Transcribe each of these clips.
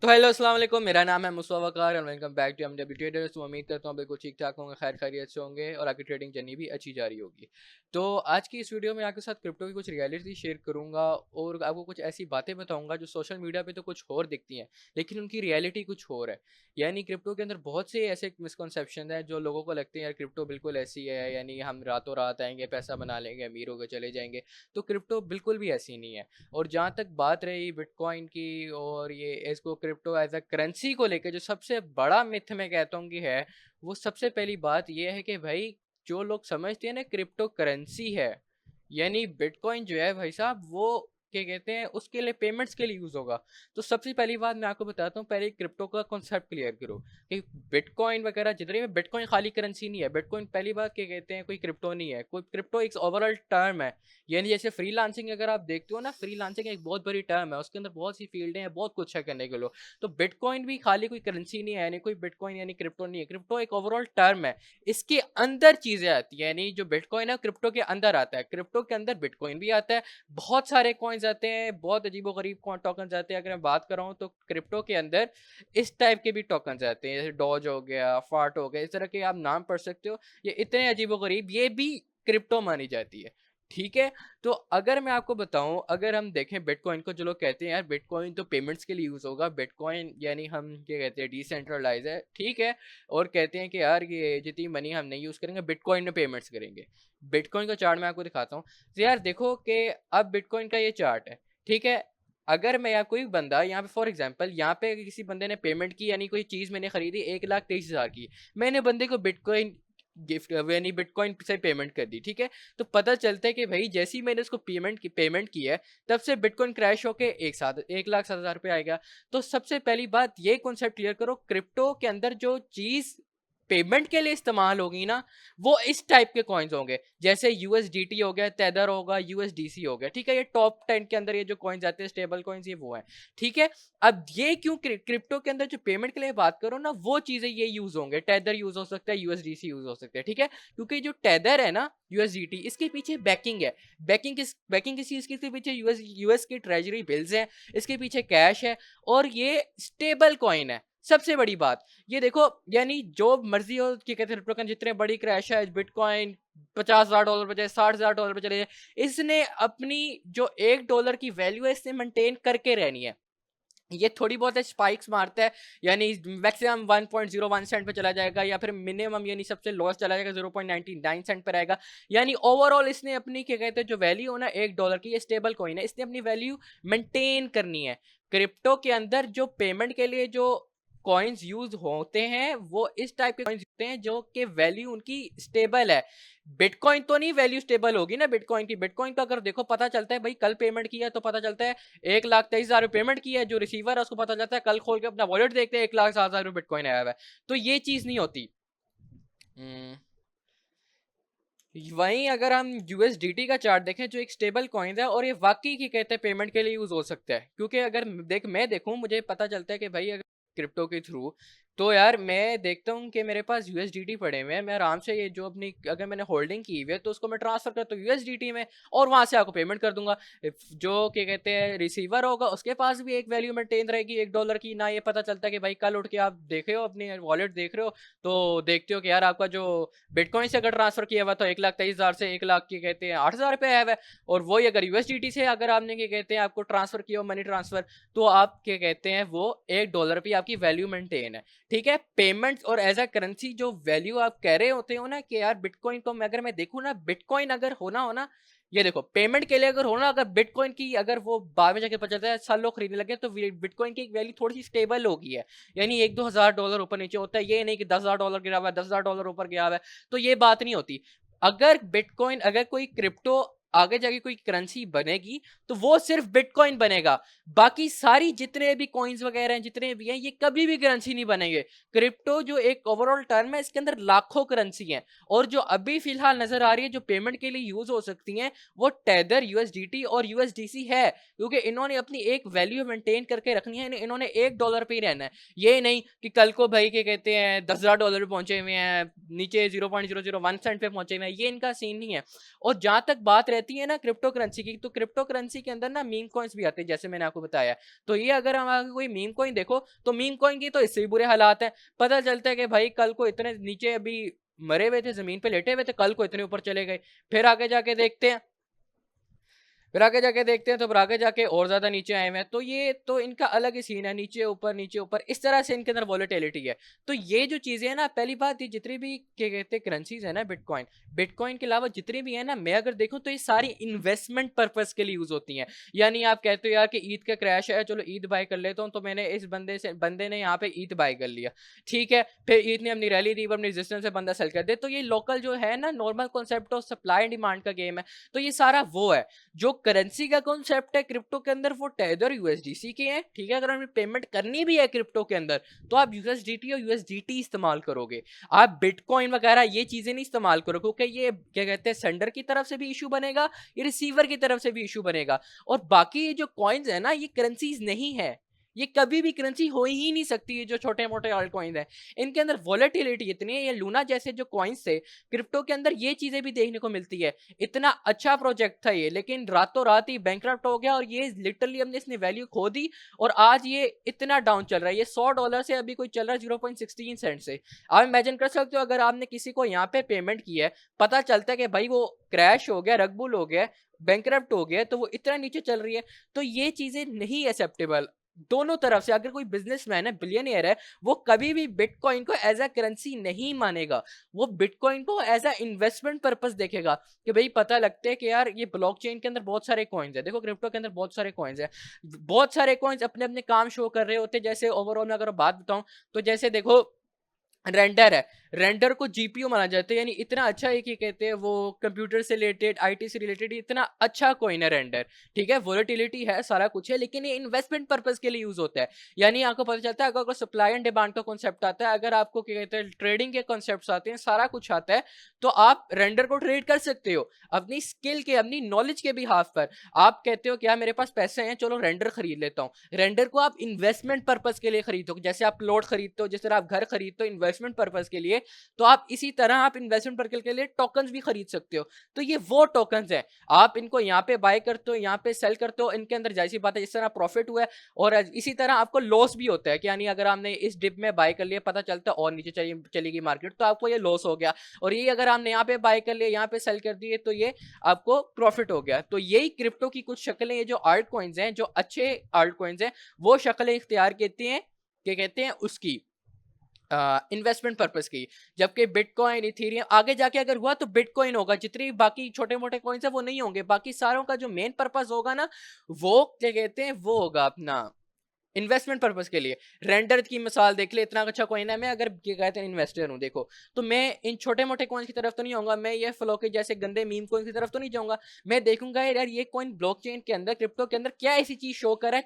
तो हेलो अस्सलाम वालेकुम, मेरा नाम है मुस्तफ़ा वक़ार और welcome back to MW traders. तो उम्मीद करता हूँ बिल्कुल ठीक-ठाक होंगे, खैर खैरियत से होंगे और आपकी ट्रेडिंग जर्नी भी अच्छी जा रही होगी। तो आज की इस वीडियो में आपके साथ क्रिप्टो की कुछ रियलिटी शेयर करूँगा और आपको कुछ ऐसी बातें बताऊँगा जो सोशल मीडिया पे तो कुछ और दिखती हैं, लेकिन उनकी रियलिटी कुछ और है। यानी क्रिप्टो के अंदर बहुत से ऐसे मिसकंसेप्शन हैं जो लोगों को लगते हैं यार क्रिप्टो बिल्कुल ऐसी है, यानी हम रातों रात आएँगे, पैसा बना लेंगे, अमीर होके चले जाएँगे। तो क्रिप्टो बिल्कुल भी ऐसी नहीं है। और जहाँ तक बात रही बिटकॉइन की और ये इसको क्रिप्टो एज अ करेंसी को लेके जो सबसे बड़ा मिथ मैं कहता हूँ कि है, वो सबसे पहली बात ये है कि भाई जो लोग समझते हैं ना क्रिप्टो करेंसी है, यानी बिटकॉइन जो है भाई साहब वो क्या कहते हैं उसके लिए पेमेंट्स के लिए यूज होगा। तो सबसे पहली बात मैं आपको बताता हूँ, पहले क्रिप्टो का कॉन्सेप्ट क्लियर करो कि बिटकॉइन वगैरह जितने में बिटकॉइन खाली करेंसी नहीं है। बिटकॉइन पहली बात क्या कहते हैं कोई क्रिप्टो नहीं है, कोई क्रिप्टो एक ओवरऑल टर्म है। यानी जैसे फ्रीलांसिंग अगर आप देखते हो ना, फ्रीलांसिंग एक बहुत बड़ी टर्म है, उसके अंदर बहुत सी फील्डें हैं, बहुत कुछ है करने के लिए। तो बिटकॉइन भी खाली कोई करेंसी नहीं है, यानी कोई बिटकॉइन यानी क्रिप्टो नहीं है। क्रिप्टो एक ओवरऑल टर्म है, इसके अंदर चीजें आती है, यानी जो बिटकॉइन है क्रिप्टो के अंदर आता है, क्रिप्टो के अंदर बिटकॉइन भी आता है। बहुत सारे कॉइन्स आते हैं, बहुत अजीबो गरीब टोकन आते हैं। अगर मैं बात कर रहा हूँ तो क्रिप्टो के अंदर इस टाइप के भी टोकन आते हैं, जैसे डॉज हो गया, फार्ट हो गया, इस तरह के आप नाम पढ़ सकते हो। ये इतने अजीबो गरीब, ये भी क्रिप्टो मानी जाती है। ठीक है। तो अगर मैं आपको बताऊं, अगर हम देखें बिटकॉइन को, जो लोग कहते हैं यार बिटकॉइन तो पेमेंट्स के लिए यूज होगा, बिटकॉइन यानी हम क्या कहते हैं डिसेंट्रलाइज है, ठीक है। और कहते हैं कि यार ये जितनी मनी हम नहीं यूज करेंगे बिटकॉइन में पेमेंट्स करेंगे। बिटकॉइन का चार्ट मैं आपको दिखाता हूँ। तो यार देखो कि अब बिटकॉइन का ये चार्ट है, ठीक है। अगर मैं या कोई बंदा यहाँ पे फॉर एग्जांपल यहाँ पे किसी बंदे ने पेमेंट की, यानी कोई चीज मैंने खरीदी 1,23,000 की, मैंने बंदे को बिटकॉइन गिफ्ट यानी बिटकॉइन से पेमेंट कर दी, ठीक है। तो पता चलता है कि भाई जैसे ही मैंने उसको पेमेंट की है, तब से बिटकॉइन क्रैश होके 1,07,000 रुपये आएगा। तो सबसे पहली बात ये कॉन्सेप्ट क्लियर करो, क्रिप्टो के अंदर जो चीज पेमेंट के लिए इस्तेमाल होगी ना, वो इस टाइप के कॉइन्स होंगे, जैसे यूएसडीटी हो गया, तेदर होगा, यूएसडीसी हो गया, ठीक है। ये टॉप 10 के अंदर ये जो कॉइन्स आते हैं स्टेबल कॉइन्स, ये वो है, ठीक है। अब ये क्यों क्रिप्टो के अंदर जो पेमेंट के लिए बात करो ना, वो चीजें ये यूज होंगे, टेदर यूज हो सकता है, यूएसडीसी यूज हो सकता है, ठीक है। क्योंकि जो टेदर है ना, यूएसडीटी, इसके पीछे बैकिंग है। बैकिंग किस चीज की, इसके पीछे यूएस की ट्रेजरी बिल्स हैं, इसके पीछे कैश है, और ये स्टेबल कॉइन है। सबसे बड़ी बात ये देखो, यानी जो मर्जी हो कि कहते हैं टोकन जितने बड़ी क्रैश है, बिटकॉइन $50,000 पे जाए, $60,000 पे चले जाए, इसने अपनी जो $1 की वैल्यू है इसने मेंटेन करके रहनी है। ये थोड़ी बहुत स्पाइक्स मारता है, यानी मैक्सिमम 1.01 सेंट पे चला जाएगा, या फिर मिनिमम यानी सबसे लोएस्ट चला जाएगा 0.99 सेंट पे रहेगा। यानी ओवरऑल इसने अपनी क्या कहते हैं जो वैल्यू हो ना $1 की, ये स्टेबल कॉइन है, इसने अपनी वैल्यू मेंटेन करनी है। क्रिप्टो के अंदर जो पेमेंट के लिए जो कॉइन्स यूज होते हैं वो इस टाइप के कॉइन्स होते हैं जो कि वैल्यू उनकी स्टेबल है। बिटकॉइन तो नहीं वैल्यू स्टेबल होगी ना बिटकॉइन की। बिटकॉइन का अगर देखो पता चलता है भाई कल पेमेंट किया तो पता चलता है 1,23,000 पेमेंट की है, जो रिसीवर है उसको पता चलता है, कल खोल के अपना वॉलेट देखते हैं 1,07,000 बिटकॉइन आया हुआ है। तो ये चीज नहीं होती। हम्म, वहीं अगर हम यूएसडीटी का चार्ट देखें जो एक स्टेबल कॉइन है, और ये वाकई की कहते हैं पेमेंट के लिए यूज हो सकता है, क्योंकि अगर मैं देखूं मुझे पता चलता है कि भाई अगर क्रिप्टो के थ्रू, तो यार मैं देखता हूँ कि मेरे पास यूएसडीटी पड़े हुए हैं, मैं आराम से ये जो अपनी अगर मैंने होल्डिंग की हुई है तो उसको मैं ट्रांसफर करता हूँ यूएसडीटी में, और वहां से आपको पेमेंट कर दूंगा। जो क्या कहते हैं रिसीवर होगा उसके पास भी एक वैल्यू मेंटेन रहेगी $1 की ना। ये पता चलता है कि भाई कल उठ के आप देख रहे हो अपनी वॉलेट देख रहे हो, तो देखते हो कि यार आपका जो बिटकॉइन से अगर ट्रांसफर किया हुआ तो 1,23,000 से 1,00,000 की कहते हैं 8,000 रुपये आया हुआ है। और वही अगर यूएसडीटी से अगर आपने क्या कहते हैं आपको ट्रांसफर किया हो मनी ट्रांसफर, तो आप क्या कहते हैं वो $1 पे आपकी वैल्यू मेंटेन है, ठीक है। पेमेंट्स और एज अ करेंसी जो वैल्यू आप कह रहे होते हो ना कि यार बिटकॉइन को अगर मैं देखूँ ना, बिटकॉइन अगर होना हो ना, ये देखो पेमेंट के लिए अगर हो ना, अगर बिटकॉइन की अगर वो बाद में जाके पता चलता है साल लोग खरीदने लगे, तो बिटकॉइन की वैल्यू थोड़ी सी स्टेबल होगी है। यानी 1-2 हज़ार डॉलर ऊपर नीचे होता है, ये नहीं कि $10,000 गिरा हुआ है, $10,000 ऊपर गया हुआ है, तो ये बात नहीं होती। अगर बिटकॉइन अगर कोई क्रिप्टो आगे जाके कोई करेंसी बनेगी तो वो सिर्फ बिटकॉइन बनेगा। बाकी सारी जितने भी कॉइन्स वगैरह हैं जितने भी हैं ये कभी भी करेंसी नहीं बनेंगे। क्रिप्टो जो एक ओवरऑल टर्म है इसके अंदर लाखों करेंसी हैं, और जो अभी फिलहाल नजर आ रही है जो पेमेंट के लिए यूज हो सकती हैं वो टेदर, यूएसडीटी और यूएसडीसी है, क्योंकि इन्होंने अपनी एक वैल्यू मेंटेन करके रखनी है, इन्होंने $1 पे ही रहना है। ये नहीं कि कल को भाई के कहते हैं $10,000 पे पहुंचे हुए हैं, नीचे 0.001 सेंट पे पहुंचे हुए हैं, ये इनका सीन नहीं है। और जहां तक बात रहती रहती है ना क्रिप्टो करेंसी की, तो क्रिप्टो करेंसी के अंदर ना मीम कॉइन्स भी आते हैं, जैसे मैंने आपको बताया। तो ये अगर हम आगे कोई मीम कॉइन देखो, तो मीम कॉइन की तो इससे भी बुरे हालात हैं। पता चलता है कि भाई कल को इतने नीचे अभी मरे हुए थे, जमीन पे लेटे हुए थे, कल को इतने ऊपर चले गए। फिर आगे जाके देखते हैं, तो फिर आगे जाके और ज्यादा नीचे आए हुए हैं। तो ये तो इनका अलग ही सीन है, नीचे ऊपर नीचे ऊपर, इस तरह से इनके अंदर वॉलेटिलिटी है। तो ये जो चीजें हैं ना, पहली बात, ये जितनी भी क्या कहते हैं करेंसीज है ना, बिटकॉइन, बिटकॉइन के अलावा जितनी भी है ना, मैं अगर देखूं तो ये सारी इन्वेस्टमेंट पर्पज के लिए यूज होती हैं। यानी आप कहते हो यार कि ईद का क्रैश है, चलो ईद बाय कर लेता हूँ, तो मैंने इस बंदे ने यहाँ पे ईद बाय कर लिया, ठीक है, फिर ईद ने अपनी रैली दी, अपनी रेजिस्टेंस से बंदा सेल कर दे। तो ये लोकल जो है ना, normal concept of supply and demand का गेम है। तो ये सारा वो है जो करेंसी का कॉन्सेप्ट है क्रिप्टो के अंदर, वो टेदर यूएसडीसी के हैं, ठीक है। अगर हमें पेमेंट करनी भी है क्रिप्टो के अंदर, तो आप यूएसडीटी और यूएसडीटी इस्तेमाल करोगे, आप बिटकॉइन वगैरह ये चीजें नहीं इस्तेमाल करो, क्योंकि ये क्या कहते हैं सेंडर की तरफ से भी इशू बनेगा, ये रिसीवर की तरफ से भी इशू बनेगा। और बाकी ये जो कॉइन्स है ना, ये करेंसीज नहीं है, ये कभी भी करेंसी हो ही नहीं सकती। ये जो छोटे मोटे ऑल्ट कॉइन्स हैं, इनके अंदर वॉलेटिलिटी इतनी है। ये लूना जैसे जो कॉइन्स थे क्रिप्टो के अंदर, ये चीजें भी देखने को मिलती है। इतना अच्छा प्रोजेक्ट था ये, लेकिन रातों रात ही बैंकरप्ट हो गया, और ये लिटरली हमने इसने वैल्यू खो दी, और आज ये इतना डाउन चल रहा है। ये $100 से अभी कोई चल रहा है 0.16 सेंट से। आप इमेजिन कर सकते हो, अगर आपने किसी को यहाँ पे पेमेंट की है, पता चलता है कि भाई वो क्रैश हो गया, रगबुल हो गया, बैंकरप्ट हो गया, तो वो इतना नीचे चल रही है। तो ये चीजें नहीं एक्सेप्टेबल दोनों तरफ से। अगर कोई बिजनेसमैन है, बिलियनियर है, वो कभी भी बिटकॉइन को एज अ करेंसी नहीं मानेगा, वो बिटकॉइन को एज अ इन्वेस्टमेंट पर्पस देखेगा कि भाई पता लगता है कि यार ये ब्लॉकचेन के अंदर बहुत सारे कॉइन्स है। देखो क्रिप्टो के अंदर बहुत सारे कॉइन्स है, बहुत सारे कॉइन्स अपने अपने काम शो कर रहे होते हैं। जैसे ओवरऑल में अगर बात बताऊं, तो जैसे देखो रेंडर है, रेंडर को जीपीयू माना जाता है, यानी इतना अच्छा है कि कहते हैं वो कंप्यूटर से रिलेटेड, आईटी से रिलेटेड इतना अच्छा कोइन है रेंडर, ठीक है। वोलेटिलिटी है, सारा कुछ है, लेकिन ये इन्वेस्टमेंट पर्पस के लिए यूज होता है। यानी आपको पता चलता है, अगर सप्लाई एंड डिमांड का कॉन्सेप्ट आता है, अगर आपको क्या कहते हैं ट्रेडिंग के कॉन्सेप्ट आते हैं, सारा कुछ आता है, तो आप रेंडर को ट्रेड कर सकते हो अपनी स्किल के, अपनी नॉलेज के भी हाफ पर। आप कहते हो कि यार मेरे पास पैसे हैं, चलो रेंडर खरीद लेता हूँ। रेंडर को आप इन्वेस्टमेंट पर्पस के लिए खरीदो, जैसे आप प्लॉट खरीदते हो, जिस तरह आप घर खरीदते हो इन्वेस्टमेंट पर्पस के लिए, तो आप इसी तरह आप इन्वेस्टमेंट पर्पस के लिए टोकन्स भी खरीद सकते हो। तो ये वो टोकन्स हैं, आप इनको यहाँ पे बाय करते हो, यहाँ पे सेल करते हो, इनके अंदर जाहिर सी बात है जिस तरह प्रॉफिट हुआ है, और इसी तरह आपको लॉस भी होता है कि यानी अगर आपने इस डिप में बाय कर लिया, पता चलता है और नीचे चलेगी मार्केट, तो आपको ये लॉस हो गया। और ये अगर आपने यहाँ पे बाय कर लिया, यहाँ पे सेल कर दिए, तो ये आपको प्रॉफिट हो गया। तो यही क्रिप्टो की कुछ शक्लें, ये जो आल्ट कॉइन्स हैं, जो अच्छे आल्ट कॉइन्स हैं, वो शक्लें इख्तियार करती हैं, क्या कहते हैं उसकी, इन्वेस्टमेंट पर्पस की। जबकि बिटकॉइन, इथेरियम आगे जाके अगर हुआ तो बिटकॉइन होगा, जितनी बाकी छोटे मोटे कॉइन्स है वो नहीं होंगे। बाकी सारों का जो मेन पर्पस होगा ना, वो क्या कहते हैं, वो होगा अपना इन्वेस्टमेंट पर्पस के लिए। रेंडर की मिसाल देख ले, इतना अच्छा कॉइन है। मैं अगर क्या कहते हैं इन्वेस्टर हूं, देखो, तो मैं इन छोटे मोटे कॉइन्स की तरफ तो नहीं आऊंगा, मैं ये फ्लो के जैसे गंदे मीम कॉइन की तरफ तो नहीं जाऊंगा। मैं देखूंगा यार ये कॉइन ब्लॉकचेन के अंदर, क्रिप्टो के अंदर क्या ऐसी चीज शो कर रहा है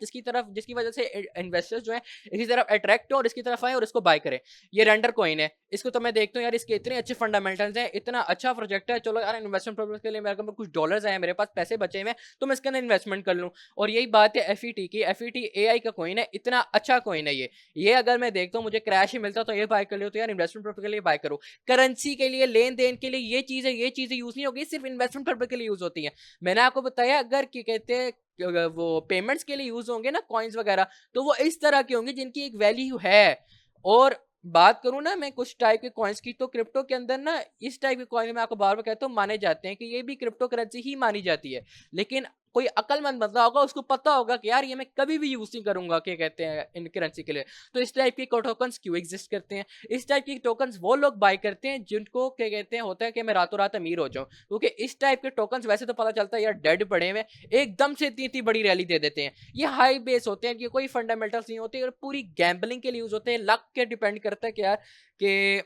जिसकी वजह से इन्वेस्टर्स जो है इसकी तरफ अट्रैक्ट हो और इसकी तरफ आए और इसको बाय करें। ये रेंडर कॉइन है, इसको तो मैं देखता हूँ यार इसके इतने अच्छे फंडामेंटल्स हैं, इतना अच्छा प्रोजेक्ट है, चलो यार इन्वेस्टमेंट पर्पस के लिए मेरे पास कुछ डॉलर्स आए, मेरे पास पैसे बचे हुए हैं, तो मैं इसके अंदर इन्वेस्टमेंट कर लूँ। और यही बात है एफईटी की। एफईटी एआई का कॉइन है, इतना अच्छा कॉइन है ये अगर मैं देखता हूँ मुझे क्रैश ही मिलता तो ये बाय कर लो, तो यार इन्वेस्टमेंट पर्पस के लिए बाय करो। करेंसी के लिए, लेन देन के लिए ये चीजें यूज नहीं होगी, सिर्फ इन्वेस्टमेंट पर्पस के लिए यूज होती हैं। मैंने आपको बताया, अगर क्या कहते हैं वो पेमेंट्स के लिए यूज होंगे ना कॉइन्स वगैरह, तो वो इस तरह के होंगे जिनकी एक वैल्यू है। और बात करूं ना मैं कुछ टाइप के कॉइन्स की, तो क्रिप्टो के अंदर ना इस टाइप के कॉइन में आपको बार बार कहता हूं माने जाते हैं कि ये भी क्रिप्टो करेंसी ही मानी जाती है। लेकिन कोई अक्लमंद बंदा होगा, उसको पता होगा कि यार ये मैं कभी भी यूज नहीं करूंगा क्या कहते हैं इन करेंसी के लिए। तो इस टाइप के टोकन्स क्यों एग्जिस्ट करते हैं? इस टाइप के टोकन्स वो लोग बाय करते हैं जिनको क्या कहते हैं होता है कि मैं रातों रात अमीर हो जाऊं, क्योंकि इस टाइप के टोकन्स वैसे तो पता चलता है यार डेड पड़े हुए, एकदम से इतनी इतनी बड़ी रैली दे देते हैं। ये हाई बेस होते हैं कि कोई फंडामेंटल्स नहीं होते और पूरी गैम्बलिंग के लिए यूज होते हैं। लक के डिपेंड करता है कि यार कि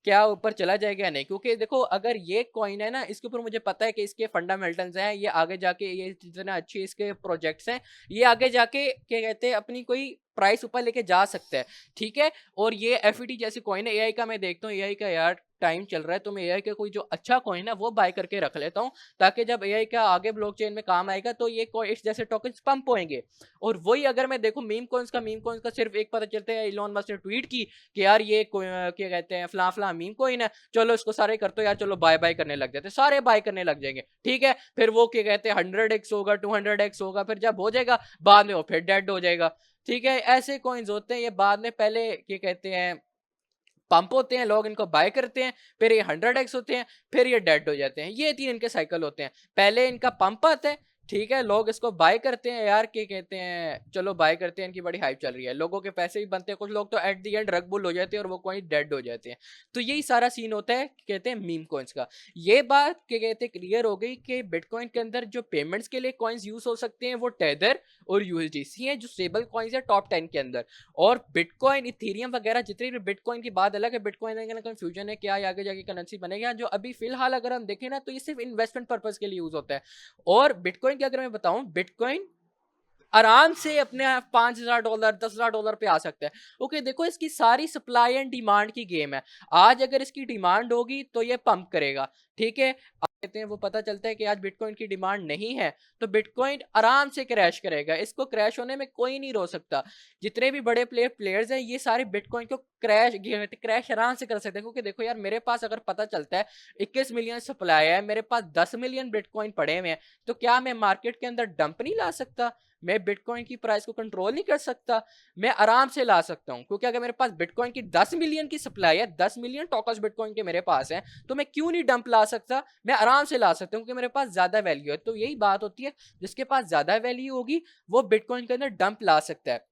क्या ऊपर चला जाएगा या नहीं। क्योंकि देखो अगर ये कॉइन है ना, इसके ऊपर मुझे पता है कि इसके फंडामेंटल्स हैं, ये आगे जाके ये जितना अच्छे इसके प्रोजेक्ट्स हैं, ये आगे जाके क्या कहते हैं अपनी कोई प्राइस ऊपर लेके जा सकता है, ठीक है। और ये एफईटी जैसी कॉइन है, एआई का मैं देखता हूँ, एआई का यार टाइम चल रहा है तो मैं एआई का कोई जो अच्छा कॉइन है वो बाय करके रख लेता हूँ, ताकि जब एआई का आगे ब्लॉकचेन में काम आएगा तो ये इस जैसे टोकन्स पंप होंगे। और वही अगर मैं देखूं मीम कॉइन्स का सिर्फ एक पता चलता है, इलॉन मस्क ने ट्वीट की कि यार ये क्या कहते हैं फला फला मीम कॉइन है, चलो इसको सारे कर दो यार, चलो बाय बाय करने लग जाते, सारे बाय करने लग जाएंगे। ठीक है, फिर वो क्या कहते हैं 100x होगा, 200x होगा, फिर जब हो जाएगा बाद में वो फिर डेड हो जाएगा। ठीक है, ऐसे कॉइन्स होते हैं, ये बाद में पहले क्या कहते हैं पंप होते हैं, लोग इनको बाय करते हैं, फिर ये 100x होते हैं, फिर ये डेड हो जाते हैं। ये 3 इनके साइकिल होते हैं। पहले इनका पंप आता है, ठीक है, लोग इसको बाय करते हैं, यार क्या कहते हैं चलो बाय करते हैं, इनकी बड़ी हाइप चल रही है, लोगों के पैसे भी बनते हैं, कुछ लोग तो एट द एंड रग बुल हो जाते हैं और वो कॉइन डेड हो जाते हैं। तो यही सारा सीन होता है कहते हैं मीम कॉइन्स का। ये बात क्या कहते हैं क्लियर हो गई कि बिटकॉइन के अंदर जो पेमेंट्स के लिए कॉइन्स यूज हो सकते हैं वो टेदर और यूएसडीसी हैं, जो स्टेबल कॉइन्स है टॉप 10 के अंदर। और बिटकॉइन, इथेरियम वगैरह जितनी भी बिटकॉइन की बात अलग है, बिटकॉइन का कंफ्यूजन है क्या आगे जाके करेंसी बनेगा। जो अभी फिलहाल अगर हम देखें ना तो ये सिर्फ इन्वेस्टमेंट पर्पज के लिए यूज होता है। और बिटकॉइन की अगर मैं बताऊं, बिटकॉइन आराम से अपने $5,000 $10,000 पे आ सकता है। ओके, देखो इसकी सारी सप्लाई एंड डिमांड की गेम है। आज अगर इसकी डिमांड होगी तो ये पंप करेगा। ठीक है, कहते हैं वो पता चलता है कि आज बिटकॉइन की डिमांड नहीं है तो बिटकॉइन आराम से क्रैश करेगा, इसको क्रैश होने में कोई नहीं रोक सकता। जितने भी बड़े प्लेयर्स हैं ये सारे बिटकॉइन को क्रैश आराम से कर सकते हैं, क्योंकि देखो यार मेरे पास अगर पता चलता है 21 मिलियन सप्लाई है, मेरे पास 10 मिलियन बिटकॉइन पड़े हुए हैं, तो क्या मैं मार्केट के अंदर डंप नहीं ला सकता? मैं बिटकॉइन की प्राइस को कंट्रोल नहीं कर सकता? मैं आराम से ला सकता हूं, क्योंकि अगर मेरे पास बिटकॉइन की 10 मिलियन की सप्लाई है, 10 मिलियन टोकन्स बिटकॉइन के मेरे पास हैं, तो मैं क्यों नहीं डंप ला सकता? मैं आराम से ला सकता हूं, क्योंकि मेरे पास ज्यादा वैल्यू है। तो यही बात होती है, जिसके पास ज्यादा वैल्यू होगी वो बिटकॉइन के अंदर डंप ला सकता है।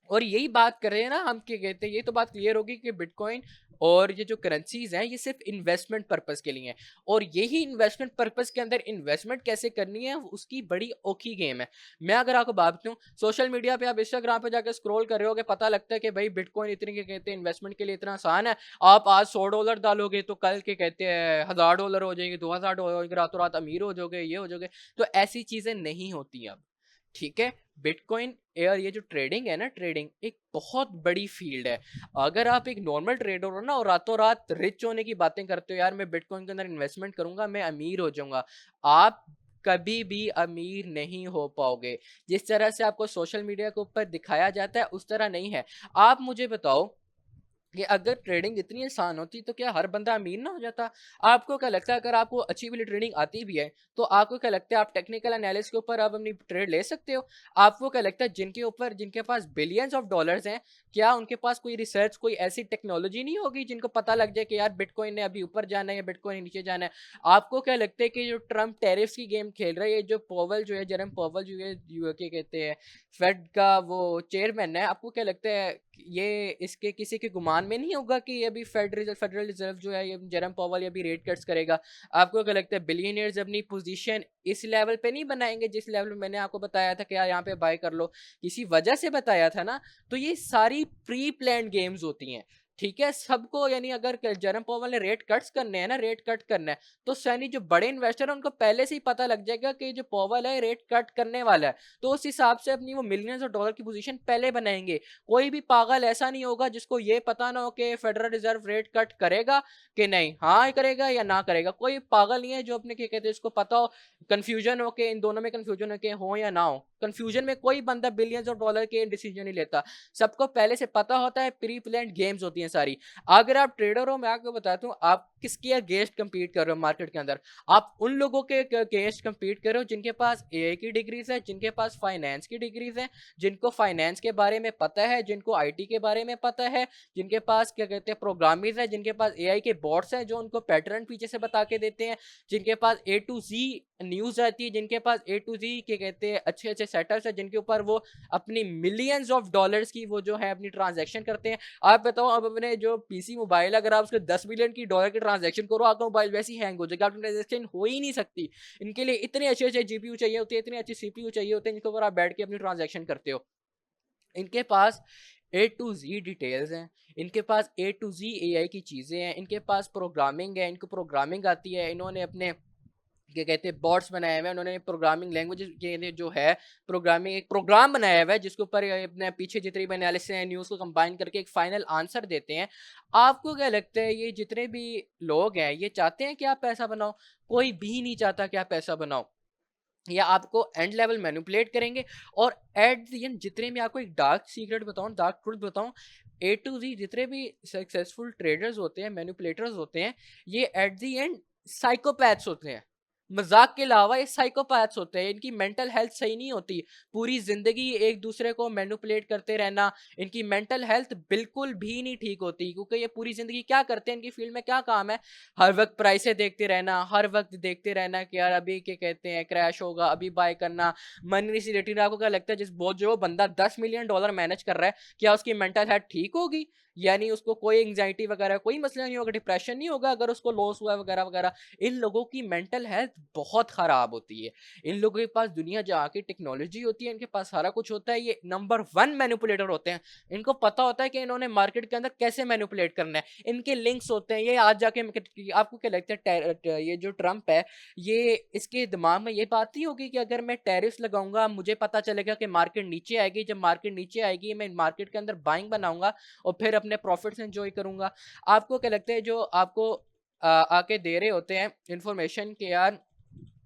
और यही बात कर रहे हैं ना हम, क्या कहते हैं, ये तो बात क्लियर होगी कि बिटकॉइन और ये जो करेंसीज हैं ये सिर्फ इन्वेस्टमेंट पर्पस के लिए हैं। और यही इन्वेस्टमेंट पर्पस के अंदर इन्वेस्टमेंट कैसे करनी है उसकी बड़ी औखी गेम है। मैं अगर आपको बात बताऊं, सोशल मीडिया पे आप इंस्टाग्राम पे जाकर स्क्रॉल कर रहे हो, पता लगता है कि भाई बिटकॉइन इतने के कहते हैं इन्वेस्टमेंट के लिए इतना आसान है, आप आज $100 डालोगे तो कल के कहते हैं $1,000 हो जाएंगे, $2,000 हो जाएंगे, रातों रात अमीर हो जाओगे, ये हो जाओगे। तो ऐसी चीजें नहीं होती अब। ठीक है, बिटकॉइन और ये जो ट्रेडिंग है ना, ट्रेडिंग एक बहुत बड़ी फील्ड है। अगर आप एक नॉर्मल ट्रेडर हो ना और रातों रात रिच होने की बातें करते हो, यार मैं बिटकॉइन के अंदर इन्वेस्टमेंट करूंगा मैं अमीर हो जाऊंगा, आप कभी भी अमीर नहीं हो पाओगे। जिस तरह से आपको सोशल मीडिया के ऊपर दिखाया जाता है उस तरह नहीं है। आप मुझे बताओ कि अगर ट्रेडिंग इतनी आसान होती तो क्या हर बंदा अमीर ना हो जाता? आपको क्या लगता है अगर आपको अच्छी वाली ट्रेडिंग आती भी है तो आपको क्या लगता है आप टेक्निकल एनालिसिस के ऊपर आप अपनी ट्रेड ले सकते हो? आपको क्या लगता है जिनके पास बिलियंस ऑफ डॉलर्स हैं, क्या उनके पास कोई रिसर्च, कोई ऐसी टेक्नोलॉजी नहीं होगी जिनको पता लग जाए कि यार बिटकॉइन ने अभी ऊपर जाना है या बिटकॉइन नीचे जाना है? आपको क्या लगता है कि जो ट्रम्प टैरिफ्स की गेम खेल रहा है, ये जो पॉवल जो है, जेरम पॉवल जो है, क्या कहते हैं फेड का वो चेयरमैन है, आपको क्या लगता है ये इसके किसी के गुमान में नहीं होगा कि ये अभी फेडरल रिजर्व जो है ये जेरम पॉवल ये भी रेट कट्स करेगा? आपको क्या लगता है बिलियनियर्स अपनी पोजीशन इस लेवल पे नहीं बनाएंगे जिस लेवल में मैंने आपको बताया था कि यार यहाँ पे बाय कर लो, किसी वजह से बताया था ना? तो ये सारी प्री प्लान्ड गेम्स होती हैं। ठीक है, सबको, यानी अगर जेरम पॉवल ने रेट कट्स करने हैं ना, रेट कट करना है, तो सैनी जो बड़े इन्वेस्टर है उनको पहले से ही पता लग जाएगा कि जो पॉवल है रेट कट करने वाला है, तो उस हिसाब से अपनी वो मिलियंस ऑफ डॉलर की पोजीशन पहले बनाएंगे। कोई भी पागल ऐसा नहीं होगा जिसको ये पता ना हो कि फेडरल रिजर्व रेट कट करेगा कि नहीं, हाँ करेगा या ना करेगा। कोई पागल नहीं है जो अपने क्या कहते हैं इसको पता हो, कंफ्यूजन हो के इन दोनों में कंफ्यूजन हो के हो या ना हो। कंफ्यूजन में कोई बंदा बिलियंस ऑफ डॉलर के डिसीजन नहीं लेता, सबको पहले से पता होता है, प्री प्लान्ड गेम्स होती हैं सारी। अगर आप ट्रेडर हो, मैं आपको बताता हूँ आप किसके अगेंस्ट कंपीट कर रहे हो मार्केट के अंदर। आप उन लोगों के अगेंस्ट कंपीट कर रहे हो जिनके पास एआई की डिग्रीज है, जिनके पास फाइनेंस की डिग्रीज है, जिनको फाइनेंस के बारे में पता है, जिनको आईटी के बारे में पता है, जिनके पास क्या कहते हैं प्रोग्रामिंग है, जिनके पास एआई के बॉट्स हैं जो उनको पैटर्न पीछे से बता के देते हैं, जिनके पास ए टू जी न्यूज आती है, जिनके पास ए टू जी क्या कहते हैं अच्छे अच्छे सेटअप्स है, जिनके ऊपर वो अपनी मिलियंस ऑफ डॉलर्स की वो जो है अपनी ट्रांजैक्शन करते हैं। आप बताओ, अब अपने जो पीसी मोबाइल अगर आप उसके 10 मिलियन की डॉलर की ट्रांजैक्शन करो, आपका मोबाइल वैसे ही हैंग हो जाएगा, आपकी ट्रांजैक्शन हो ही नहीं सकती। इनके लिए इतने अच्छे अच्छे जीपीयू चाहिए होते हैं, इतने अच्छे सीपीयू चाहिए होते हैं जिनके ऊपर आप बैठ के अपनी ट्रांजैक्शन करते हो। इनके पास ए टू जी डिटेल्स हैं, इनके पास ए टू जी एआई की चीज़ें हैं, इनके पास प्रोग्रामिंग है, इनको प्रोग्रामिंग आती है, इन्होंने अपने क्या कहते हैं बॉट्स बनाए हुए हैं, उन्होंने प्रोग्रामिंग लैंग्वेज के जो है प्रोग्रामिंग एक प्रोग्राम बनाया हुआ है जिसके ऊपर अपने पीछे जितनी भी एनालिसिस है न्यूज़ को कंबाइन करके एक फाइनल आंसर देते हैं। आपको क्या लगता है ये जितने भी लोग हैं ये चाहते हैं कि आप पैसा बनाओ? कोई भी नहीं चाहता कि आप पैसा बनाओ, या आपको एंड लेवल मैनिपुलेट करेंगे। और एट द एंड जितने भी आपको एक डार्क सीक्रेट बताऊं, डार्क ट्रूथ बताऊं, ए टू जी जितने भी सक्सेसफुल ट्रेडर्स होते हैं, मैनिपुलेटर्स होते हैं, ये एट द एंड साइकोपैथ्स होते हैं। मजाक के अलावा ये साइकोपैथ्स होते हैं, इनकी मेंटल हेल्थ सही नहीं होती। पूरी जिंदगी एक दूसरे को मैनिपुलेट करते रहना, इनकी मेंटल हेल्थ बिल्कुल भी नहीं ठीक होती, क्योंकि ये पूरी जिंदगी क्या करते हैं, इनकी फील्ड में क्या काम है, हर वक्त प्राइसें देखते रहना, हर वक्त देखते रहना कि यार अभी क्या कहते हैं क्रैश होगा, अभी बाय करना, मनी सी रेटिंग। आपको क्या लगता है जिस बहुत जो बंदा $10 मिलियन मैनेज कर रहा है, क्या उसकी मेंटल हेल्थ ठीक होगी? यानी उसको कोई एंग्जाइटी वगैरह कोई मसला नहीं होगा, डिप्रेशन नहीं होगा अगर उसको लॉस हुआ वगैरह वगैरह? इन लोगों की मेंटल हेल्थ बहुत खराब होती है। इन लोगों के पास दुनिया जहाँ की टेक्नोलॉजी होती है, इनके पास सारा कुछ होता है, ये नंबर 1 मैनिपुलेटर होते हैं। इनको पता होता है कि इन्होंने मार्केट के अंदर कैसे मैनिपुलेट करना है, इनके लिंक्स होते हैं। ये आज जाके आपको क्या लगता है ये जो ट्रम्प है, ये इसके दिमाग में ये बात नहीं होगी कि अगर मैं टैरिफ्स लगाऊंगा मुझे पता चलेगा कि मार्केट नीचे आएगी, जब मार्केट नीचे आएगी मैं मार्केट के अंदर बाइंग बनाऊंगा और फिर अपने प्रॉफिट्स एंजॉय करूंगा। आपको क्या लगता है जो आपको आके दे रहे होते हैं इंफॉर्मेशन के यार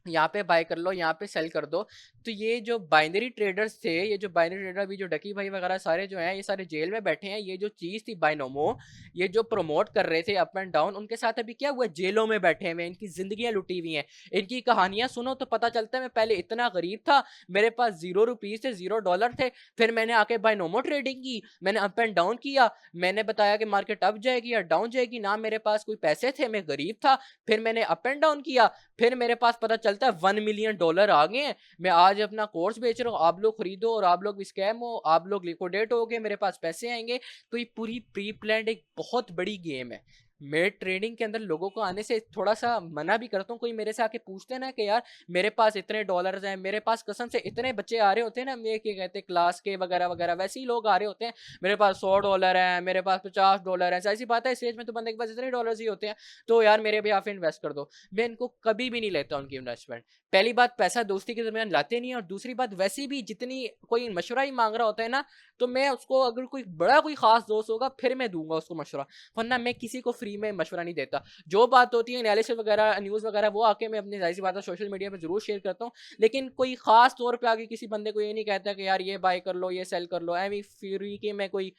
यहाँ पे बाय कर लो, यहाँ पे सेल कर दो, तो ये जो बाइनरी ट्रेडर्स थे, ये जो बाइनरी ट्रेडर अभी जो डकी भाई वगैरह सारे जो हैं, ये सारे जेल में बैठे हैं। ये जो चीज़ थी बाइनोमो, ये जो प्रमोट कर रहे थे अप एंड डाउन, उनके साथ अभी क्या हुआ, जेलों में बैठे हुए हैं, इनकी जिंदगियां लुटी हुई हैं। इनकी कहानियां सुनो तो पता चलता है मैं पहले इतना गरीब था, मेरे पास ₹0 थे, $0 थे, फिर मैंने आके बाइनोमो ट्रेडिंग की, मैंने अप एंड डाउन किया, मैंने बताया कि मार्केट अप जाएगी या डाउन जाएगी, ना मेरे पास कोई पैसे थे, मैं गरीब था, फिर मैंने अप एंड डाउन किया, फिर मेरे पास पता चलता है $1 मिलियन आ गए हैं, मैं आज अपना कोर्स बेच रहा हूँ, आप लोग खरीदो और आप लोग भी स्कैम हो, आप लोग लिक्विडेट हो गए, मेरे पास पैसे आएंगे। तो ये पूरी प्री प्लान्ड एक बहुत बड़ी गेम है। मैं ट्रेडिंग के अंदर लोगों को आने से थोड़ा सा मना भी करता हूँ। कोई मेरे से आके पूछते हैं ना कि यार मेरे पास इतने डॉलर्स हैं, मेरे पास कसम से इतने बच्चे आ रहे होते हैं ना, ये क्या कहते हैं क्लास के वगैरह वगैरह, वैसे ही लोग आ रहे होते हैं, मेरे पास $100 है, मेरे पास $50 है, ऐसी बात है इस एज में तो बंदे के पास इतने डॉलर्स ही होते हैं, तो यार मेरे भी आप इन्वेस्ट कर दो। मैं इनको कभी भी नहीं लेता उनकी इन्वेस्टमेंट। पहली बात पैसा दोस्ती के दरमियान लाते नहीं है, और दूसरी बात वैसे भी जितनी कोई मशवरा ही मांग रहा होता है ना, तो मैं उसको अगर कोई बड़ा कोई खास दोस्त होगा फिर मैं दूंगा उसको मशवरा, वरना मैं किसी को फ्री में मशवरा नहीं देता। जो बात होती है एनालिसिस वगैरह न्यूज़ वगैरह वो आके मैं अपनी जाहिर सी बात है सोशल मीडिया पर जरूर शेयर करता हूँ, लेकिन कोई खास तौर पे आगे किसी बंदे को ये नहीं कहता कि यार ये बाय कर लो, ये सेल कर लो, एवी फ्री के मैं कोई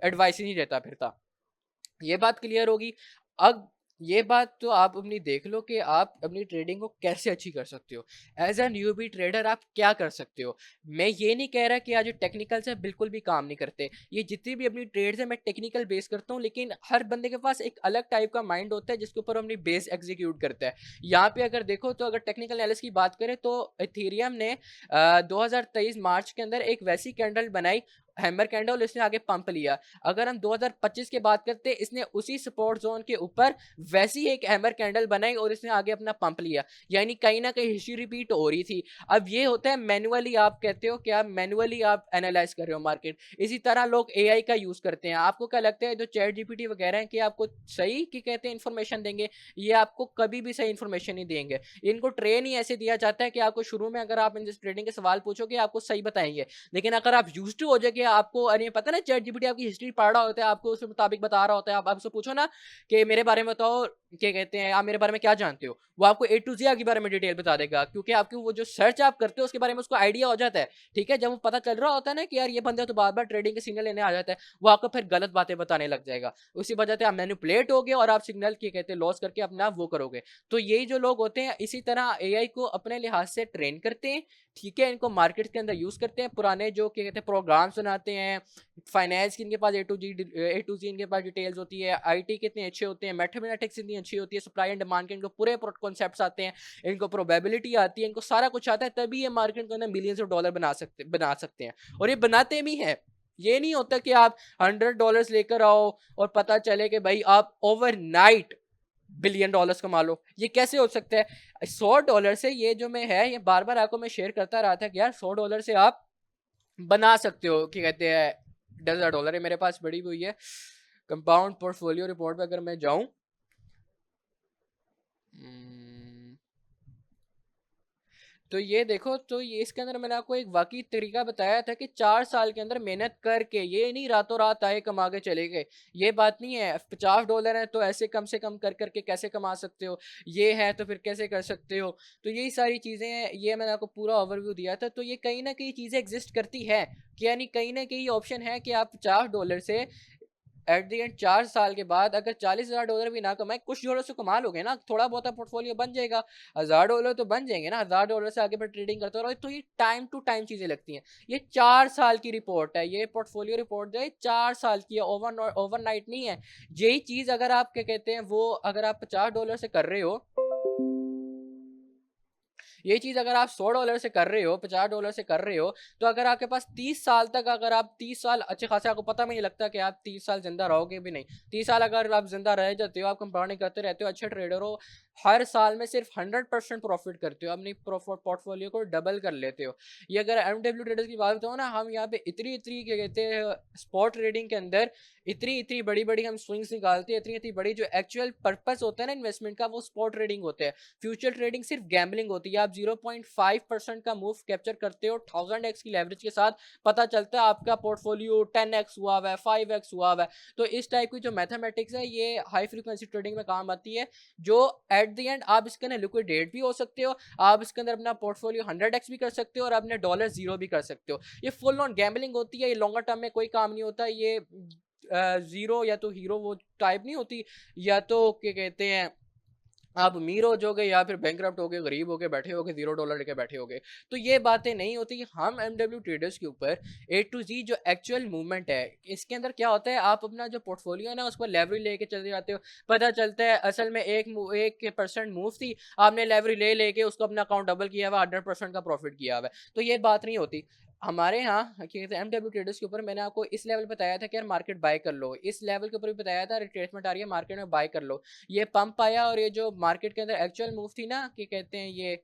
एडवाइस ही नहीं देता फिरता। ये बात क्लियर होगी। अब ये बात तो आप अपनी देख लो कि आप अपनी ट्रेडिंग को कैसे अच्छी कर सकते हो। एज अ न्यूबी ट्रेडर आप क्या कर सकते हो? मैं ये नहीं कह रहा कि आज जो टेक्निकल्स है बिल्कुल भी काम नहीं करते, ये जितनी भी अपनी ट्रेड्स है मैं टेक्निकल बेस करता हूँ, लेकिन हर बंदे के पास एक अलग टाइप का माइंड होता है जिसके ऊपर अपनी बेस एग्जीक्यूट करता है। यहाँ पे अगर देखो तो अगर टेक्निकल एनालिसिस की बात करें तो इथेरियम ने 2023 मार्च के अंदर एक वैसी कैंडल बनाई, हैमर कैंडल, इसने आगे पंप लिया। अगर हम 2025 की बात करते हैं, इसने उसी सपोर्ट जोन के ऊपर वैसी एक हैमर कैंडल बनाई और इसने आगे अपना पंप लिया, यानी कहीं ना कहीं हिस्ट्री रिपीट हो रही थी। अब ये होता है मैनुअली, आप कहते हो कि आप मैनुअली आप एनालाइज कर रहे हो मार्केट, इसी तरह लोग एआई का यूज करते हैं। आपको क्या लगता है जो चैट जीपीटी वगैरह है कि आपको सही की कहते हैं इन्फॉर्मेशन देंगे? ये आपको कभी भी सही इन्फॉर्मेशन नहीं देंगे। इनको ट्रेन ही ऐसे दिया जाता है कि आपको शुरू में अगर आप इन ट्रेडिंग के सवाल पूछोगे आपको सही बताएंगे, लेकिन अगर आप यूज्ड टू हो जाए, आपको अरे पता ना चैट जीपीटी आपकी हिस्ट्री पढ़ रहा होता है, आपको उसके मुताबिक बता रहा होता है, आप उससे पूछो ना कि मेरे बारे में बताओ, क्या कहते हैं आप मेरे बारे में क्या जानते हो, वो आपको ए टू जी आपके बारे में डिटेल बता देगा, क्योंकि आपकी वो जो सर्च आप करते हो उसके बारे में उसको आइडिया हो जाता है। ठीक है, जब वो पता चल रहा होता है ना कि यार ये बंदा तो बार बार ट्रेडिंग के सिग्नल लेने आ जाता है, वो आपको फिर गलत बातें बताने लग जाएगा, उसी वजह से आप मैनिपुलेट हो गए और आप सिग्नल क्या कहते हैं लॉस करके अपना वो करोगे। तो यही जो लोग होते हैं इसी तरह एआई को अपने लिहाज से ट्रेन करते हैं, ठीक है, इनको मार्केट के अंदर यूज करते हैं, पुराने जो क्या कहते हैं प्रोग्राम्स बनाते हैं, फाइनेंस की इनके पास ए टू जी इनके पास डिटेल्स होती है, आईटी कितने अच्छे होते हैं, मैथमेटिक्स इतनी अच्छी होती है, सप्लाई एंड डिमांड के इनको पूरे कॉन्सेप्ट्स आते हैं, इनको प्रोबेबिलिटी आती है, इनको सारा कुछ आता है, तभी ये मार्केट के अंदर मिलियंस ऑफ डॉलर बना सकते हैं, और ये बनाते भी हैं। ये नहीं होता कि आप $100 लेकर आओ और पता चले कि भाई आप ओवरनाइट $1 बिलियन कमा लो, ये कैसे हो सकता है? $100 से ये जो मैं है ये बार बार आपको मैं शेयर करता रहा था कि यार $100 से आप बना सकते हो, क्या कहते हैं $10,000 है मेरे पास बड़ी हुई है कंपाउंड पोर्टफोलियो रिपोर्ट पे अगर मैं जाऊं, तो ये देखो, तो ये इसके अंदर मैंने आपको एक वाक़ई तरीका बताया था कि 4 साल के अंदर मेहनत करके, ये नहीं रातों रात आए कमा के चले गए। ये बात नहीं है, $50 है तो ऐसे कम से कम कर के कैसे कमा सकते हो? ये है तो फिर कैसे कर सकते हो? तो यही सारी चीज़ें हैं, ये मैंने आपको पूरा ओवरव्यू दिया था। तो ये कहीं न कहीं चीज़ें एक्ज़िस्ट करती है, कि यानी कहीं न कहीं ऑप्शन है कि आप $50 से एट द एंड 4 साल के बाद अगर $40,000 भी ना कमाएँ, कुछ डॉलर्स तो कमा लोगे ना, थोड़ा बहुत पोर्टफोलियो बन जाएगा। $1000 तो बन जाएँगे ना, $1000 से आगे फिर ट्रेडिंग करते रहो। तो ये टाइम टू टाइम चीज़ें लगती हैं। ये 4 साल की रिपोर्ट है, ये पोर्टफोलियो रिपोर्ट जो है 4 साल की है, ओवरनाइट नहीं है। यही चीज़ अगर आप क्या कहते हैं, वो अगर आप $50 से कर रहे हो, ये चीज़ अगर आप $100 से कर रहे हो, $50 से कर रहे हो, तो अगर आपके पास 30 साल तक, अगर आप 30 साल अच्छे खासे, आपको पता भी नहीं लगता कि आप 30 साल ज़िंदा रहोगे भी नहीं। 30 साल अगर आप ज़िंदा रह जाते हो, आप कंपाउंडिंग करते रहते हो, अच्छे ट्रेडर हो, हर साल में सिर्फ 100% प्रॉफ़िट करते हो, अपनी पोर्टफोलियो को डबल कर लेते हो। ये अगर एमडब्ल्यू ट्रेडर्स की बात बताऊँ ना, हम यहाँ पे इतनी-इतनी क्या कहते हैं, स्पॉट ट्रेडिंग के अंदर इतनी-इतनी बड़ी-बड़ी हम स्विंग्स निकालते हैं, इतनी-इतनी बड़ी, जो एक्चुअल पर्पस होता है ना इन्वेस्टमेंट का, वो स्पॉट ट्रेडिंग होता है। फ्यूचर ट्रेडिंग सिर्फ गैम्बलिंग होती है। आप 0.5% का मूव कैप्चर करते हो 1000x की लेवरेज के साथ, पता चलता है आपका पोर्टफोलियो 10x हुआ हुआ है, 5x हुआ हुआ है। तो इस टाइप की जो मैथमेटिक्स है, ये हाई फ्रीक्वेंसी ट्रेडिंग में काम आती है, जो एट द एंड आप इसके अंदर लिक्विडेट भी हो सकते हो, आप इसके अंदर अपना पोर्टफोलियो 100x भी कर सकते हो और अपने डॉलर जीरो भी कर सकते हो। ये फुल ऑन गैम्बलिंग होती है, ये लॉन्गर टर्म में कोई काम नहीं होता। ये जीरो या तो हीरो वो टाइप नहीं होती, या तो क्या कहते हैं, आप अमीर हो जाओगे या फिर बैंकरप्ट हो गए, गरीब हो के बैठे होगे, $0 लेके बैठे होगे। तो ये बातें नहीं होती। हम एमडब्ल्यू ट्रेडर्स के ऊपर ए टू जी जो एक्चुअल मूवमेंट है, इसके अंदर क्या होता है, आप अपना जो पोर्टफोलियो है ना, उसको लेवरेज लेके चले जाते हो। पता चलता है असल में 1% मूव थी, आपने लेवरेज ले लेके उसको अपना अकाउंट डबल किया हुआ, 100% का प्रॉफिट किया हुआ है। तो ये बात नहीं होती। हमारे यहाँ क्या कहते हैं, एमडब्ल्यू ट्रेडर्स के ऊपर मैंने आपको इस लेवल बताया था कि यार मार्केट बाय कर लो, इस लेवल के ऊपर भी बताया था रिट्रेसमेंट आ रही है मार्केट में, बाय कर लो। ये पंप आया और ये जो मार्केट के अंदर एक्चुअल मूव थी ना, क्या कहते हैं ये,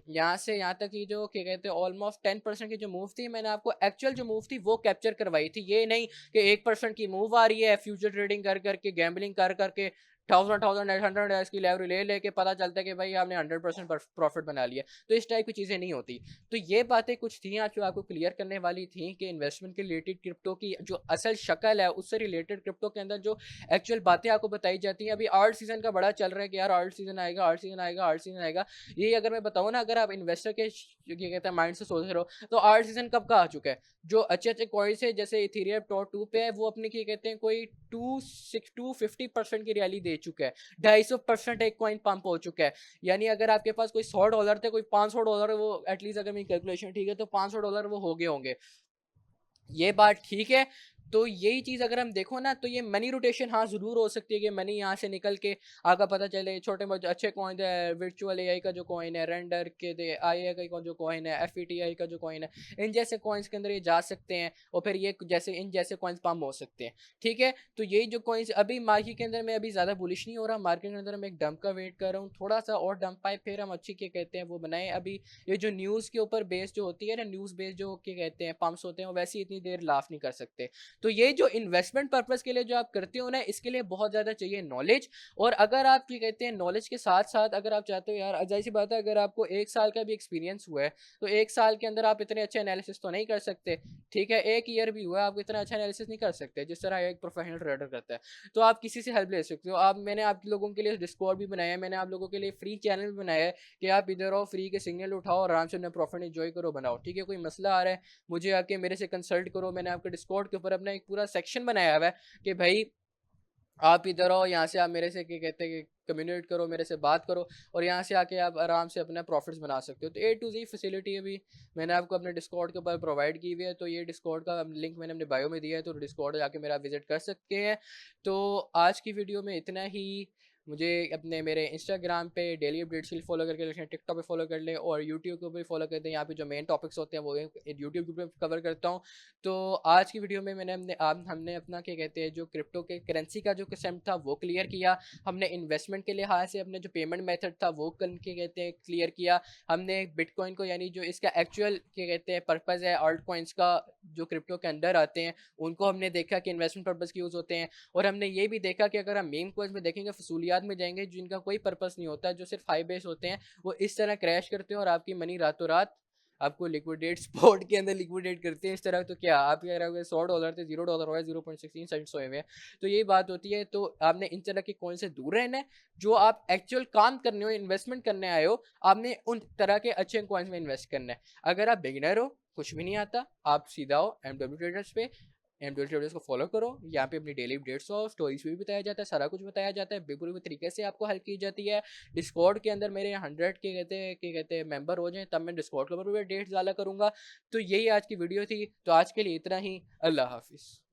यहाँ से यहाँ तक की जो क्या कहते हैं ऑलमोस्ट 10% की जो मूव थी, मैंने आपको एक्चुअल जो मूव थी वो कैप्चर करवाई थी। ये नहीं कि 1% की मूव आ रही है, फ्यूचर ट्रेडिंग कर करके, गैम्बलिंग कर करके, 1000 100 की लेवरेज ले लेके पता चलता है कि भाई आपने 100% प्रॉफिट बना लिया। तो इस टाइप की चीज़ें नहीं होती। तो ये बातें कुछ थी आज जो आपको क्लियर करने वाली थी कि इन्वेस्टमेंट के रिलेटेड क्रिप्टो की जो असल शक्ल है, उससे रिलेटेड क्रिप्टो के अंदर जो एक्चुअल बातें आपको बताई जाती हैं। अभी आर्ट सीजन का बड़ा चल रहा है कि यार आर्ट सीजन आएगा, आर्ट सीजन आएगा, आर्ट सीजन आएगा। ये अगर मैं बताऊँ ना, अगर आप इन्वेस्टर के क्या कहते हैं माइंड से सोच रहे हो, तो आर्ट सीजन कब का आ चुका है। जो अच्छे-अच्छे कॉइन्स है, जैसे इथेरियम टॉप 2 पे है, वो अपने क्या कहते हैं कोई 250% की रैली दे चुका है। 250% एक कॉइन पंप हो चुका है। यानी अगर आपके पास कोई $100 थे, कोई $500, वो एटलीस्ट अगर मेरी कैलकुलेशन ठीक है तो $500 वो हो गए होंगे। ये बात ठीक है। तो यही चीज़ अगर हम देखो ना, तो ये मनी रोटेशन हाँ ज़रूर हो सकती है कि मनी यहाँ से निकल के आपका पता चले, छोटे-मोटे अच्छे कॉइन है, वर्चुअल एआई का जो कॉइन है, रेंडर के दे आईए का जो कॉइन है, एफईटीआई का जो कॉइन है, इन जैसे कॉइन्स के अंदर ये जा सकते हैं और फिर ये जैसे इन जैसे कॉइन्स पम्प हो सकते हैं। ठीक है? तो यही जो कॉइन्स अभी मार्केट के अंदर मैं अभी ज़्यादा बुलिश नहीं हो रहा, मार्केट के अंदर मैं एक डंप का वेट कर रहा हूँ, थोड़ा-सा और डंप आए फिर हम अच्छी क्या कहते हैं वो बनाएँ। अभी ये जो न्यूज़ के ऊपर बेस्ड जो होती है ना, न्यूज़ बेस्ड जो क्या कहते हैं पंप्स होते हैं, वो वैसे ही इतनी देर लाफ नहीं कर सकते। तो ये जो इन्वेस्टमेंट पर्पस के लिए जो आप करते हो ना, इसके लिए बहुत ज़्यादा चाहिए नॉलेज। और अगर आप क्या कहते हैं नॉलेज के साथ-साथ अगर आप चाहते हो यार, ज़ाहिर-सी बात है, अगर आपको 1 साल का भी एक्सपीरियंस हुआ है, तो 1 साल के अंदर आप इतने अच्छे एनालिसिस तो नहीं कर सकते। ठीक है? 1 ईयर भी हुआ है, आप इतना अच्छा एनालिसिस नहीं कर सकते, जिस तरह एक प्रोफेशनल ट्रेडर करता है। तो आप किसी से हेल्प ले सकते हो। आप मैंने आप लोगों के लिए डिस्कॉर्ड भी बनाया है, मैंने आप लोगों के लिए फ्री चैनल भी बनाया है कि आप इधर आओ, फ्री के सिग्नल उठाओ और आराम से अपना प्रॉफिट एन्जॉय करो, बनाओ। ठीक है? कोई मसला आ रहा है, मुझे आके मेरे से कंसल्ट करो। मैंने आपके डिस्कॉर्ड के ऊपर अपना एक पूरा सेक्शन बनाया हुआ है कि भाई आप इधर आओ, यहाँ से आप मेरे से क्या कहते हैं कि कम्युनिकेट करो, मेरे से बात करो और यहाँ से आके आप आराम से अपना प्रॉफिट्स बना सकते हो। तो ए टू ज़ी फैसिलिटी अभी मैंने आपको अपने डिस्कॉर्ड के ऊपर प्रोवाइड की हुई है। तो ये डिस्कॉर्ड का लिंक मैंने अपने बायो में दिया है, तो डिस्कॉर्ड जाके मेरा विजिट कर सकते हैं। तो आज की वीडियो में इतना ही। मुझे अपने मेरे इंस्टाग्राम पे डेली अपडेट्स के लिए फॉलो करके रखें, टिकटॉक पे फॉलो कर लें और यूट्यूब के ऊपर फॉलो कर दें। यहाँ पे जो मेन टॉपिक्स होते हैं वो यूट्यूब के ऊपर कवर करता हूँ। तो आज की वीडियो में हमने अपना क्या कहते हैं जो क्रिप्टो के करेंसी का जो कंसेप्ट था वो क्लियर किया। हमने इन्वेस्टमेंट के लिहाज से अपने जो पेमेंट मेथड था वो क्या कहते हैं क्लियर किया। हमने बिटकॉइन को यानी जो इसका एक्चुअल क्या कहते हैं पर्पज़ है, ऑल्ट कॉइन्स का जो क्रिप्टो के अंदर आते हैं उनको हमने देखा कि इन्वेस्टमेंट पर्पज़ के यूज़ होते हैं। और हमने ये भी देखा कि अगर हम मीम कॉइन्स में देखेंगे फसूलियात हालात में जाएंगे जिनका कोई पर्पस नहीं होता, जो सिर्फ हाई बेस होते हैं, वो इस तरह क्रैश करते हैं और आपकी मनी रातों रात आपको लिक्विडेट स्पॉट के अंदर लिक्विडेट करते हैं। इस तरह तो क्या आप कह रहे हो $100 थे $0 हो गया, 0.16 सेंट्स हुए हैं। तो यही बात होती है। तो आपने इन तरह के कॉइन से दूर रहना है। जो आप एक्चुअल काम करने हो, इन्वेस्टमेंट करने आए हो, आपने उन तरह के अच्छे कॉइन्स में इन्वेस्ट करना है। अगर आप बिगिनर हो, कुछ भी नहीं आता, आप सीधा हो एमडब्ल्यू ट्रेडर्स पे, एमडब्ल्यू ट्रेडर्स को फॉलो करो। यहाँ पे अपनी डेली अपडेट्स और स्टोरीज भी बताया जाता है, सारा कुछ बताया जाता है, बिल्कुल तरीके से आपको हेल्प की जाती है। डिस्कॉर्ड के अंदर मेरे 100 के कहते हैं मेंबर हो जाएं, तब मैं डिस्कॉर्ड के ऊपर भी डेट्स डाला करूंगा। तो यही आज की वीडियो थी। तो आज के लिए इतना ही। अल्लाह हाफिज़।